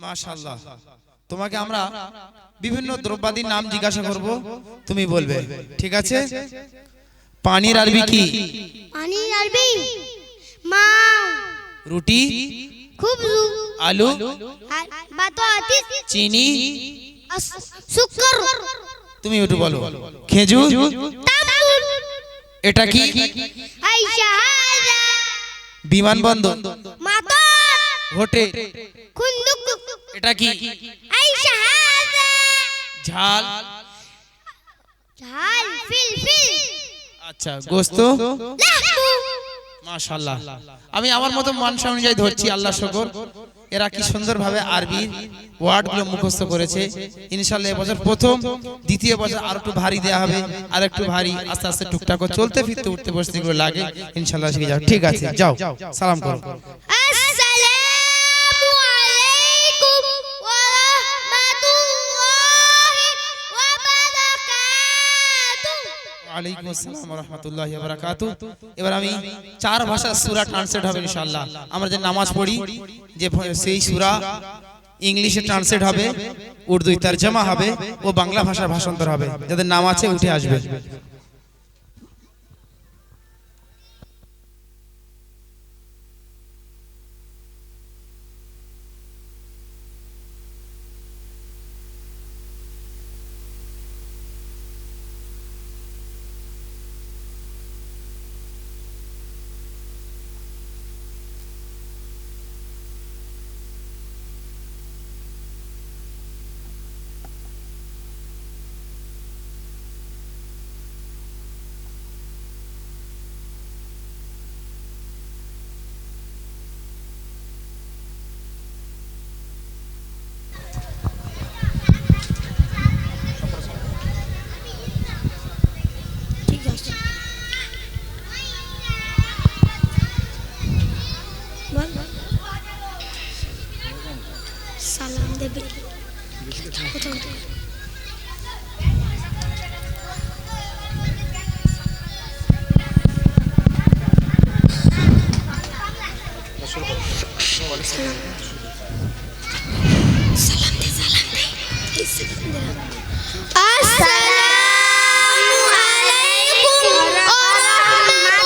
মাশাআল্লাহ। তোমাকে আমরা বিভিন্ন দ্রব্যাদির নাম জিজ্ঞাসা করব, তুমি বলবে, ঠিক আছে? পানির আরবি কি? পানির আরবি মাও। রুটি, খুবজু, আলু, বাতাতি, চিনি, শুকর। তুমি একটু বলো। খেজুর, তামুর। এটা কি? আইসা হাজা, বিমানবন্দর, মাতার, হোটেল, খুন্দুক। এটা কি? আইসা হাজা, ঝাল, ঝাল, ফিলফিল। আচ্ছা, গোস্ত, লাহমু। মাশাআল্লাহ। আমি আমার মতো মানসা অনুযায়ী ধরছি, আল্লাহ শুকর। এরা কি সুন্দরভাবে আরবি ওয়ার্ডগুলো মুখস্থ করেছে। ইনশাআল্লাহ এবছর প্রথম, দ্বিতীয় বছর আর একটু ভারী দেয়া হবে, আর একটু ভারী, আস্তে আস্তে টুকটাক করে চলতে ফিরতে উঠতে বসতে যেগুলো লাগে ইনশাআল্লাহ শিখে যাও। ঠিক আছে, যাও সালাম করো। আসসালামু আলাইকুম ওয়া রাহমাতুল্লাহি ওয়া বারাকাতুহু। ওয়ালাইকুম আসসালাম ওয়া রাহমাতুল্লাহি ওয়া বারাকাতুহু। এবার আমি চার ভাষার সূরা ট্রান্সলেট হবে ইনশাআল্লাহ। আমরা যে নামাজ পড়ি, যে সেই সূরা ইংলিশে ট্রান্সলেট হবে, উর্দুতে তরজমা হবে ও বাংলা ভাষার ভাষান্তর হবে। যাদের নাম আছে উঠে আসবে। ঠিক আছে, বল। সালাম দেবে প্রথম থেকে। আসসালামু আলাইকুম ওয়া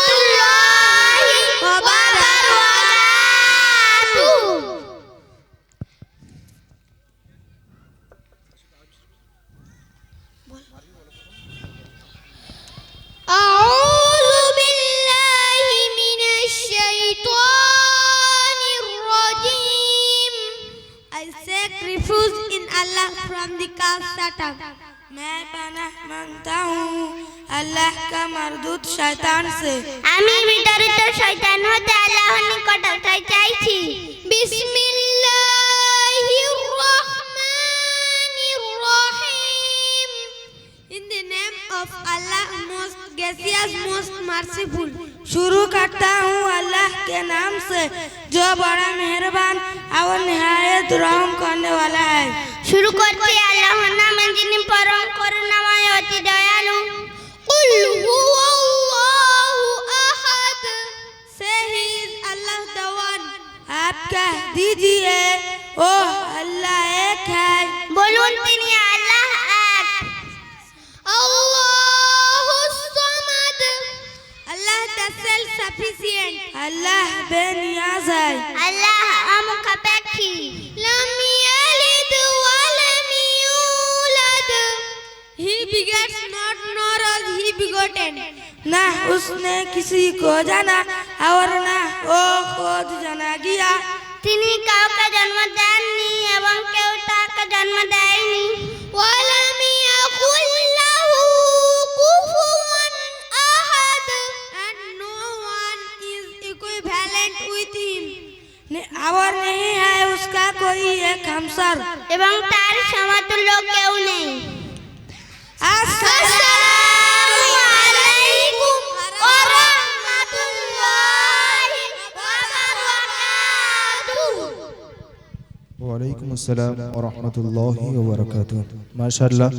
রাহমাতুল্লাহি ওয়া বারাকাতুহু। আউযু বিল্লাহি মিনাশ শাইতানির রাজীম। I seek refuge in Allah from the curse Satan. मैं पनाह मांगता हूँ अल्लाह का मरदूत शैतान से। আমি বিতাড়িত শয়তান হতে আল্লাহর নিকট আশ্রয় চাইছি। বিসমিল্লাহির রহমানির রহিম। In the name of Allah, most gracious, most merciful। शुरू करता हूँ अल्लाह के नाम से जो बड़ा मेहरबान और निहायत रहम करने वाला है। শুরু করছি আল্লাহর নামে, যিনি পরম করুণাময় অতি দয়ালু। কুল হুয়াল্লাহু আহাদ। Say he is Allah the one। आप कह दीजिए ओ अल्लाह एक है। বলুন তিনি আল্লাহ এক। আল্লাহুস সামাদ। अल्लाह the self sufficient। अल्लाह बेनियाज है। আল্লাহ অমুখাপেক্ষী। লাম ইয়ালিদ ওয়া লাম ইউলাদ। He begets not nor was he begotten। ना उसने किसी को जाना और ना वो खुद जाना गया। তিনি কাউকে জন্ম দেননি এবং কেউ তাকে জন্ম দেয়নি। ওয়া লাম ইয়াকুল লাহু কুফুয়ান আহাদ। And no one is equivalent with him। और नहीं है उसका कोई एक हमसर। এবং তার সমতুল্য কেউ নেই। अस्सलामु আলাইকুম ওয়া রাহমাতুল্লাহি ওয়া বারাকাতুহু। ওয়ালাইকুম আসসালাম ওয়া রাহমাতুল্লাহি ওয়া বারাকাতুহু। মাশাআল্লাহ,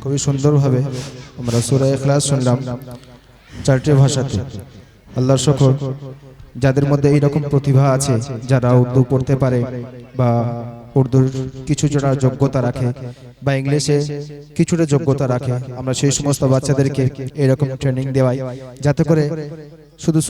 খুবই সুন্দরভাবে আমরা সূরা ইখলাস শুনলাম চারটি ভাষাতে। আল্লাহর শুকর, যাদের মধ্যে এই রকম প্রতিভা আছে, যারা উর্দু পড়তে পারে বা উর্দুর কিছুটা যোগ্যতা রাখে বা ইংলিশে কিছুটা যোগ্যতা রাখে, আমরা সেই সমস্ত বাচ্চাদেরকে এরকম ট্রেনিং দেওয়াই যাতে করে শুধু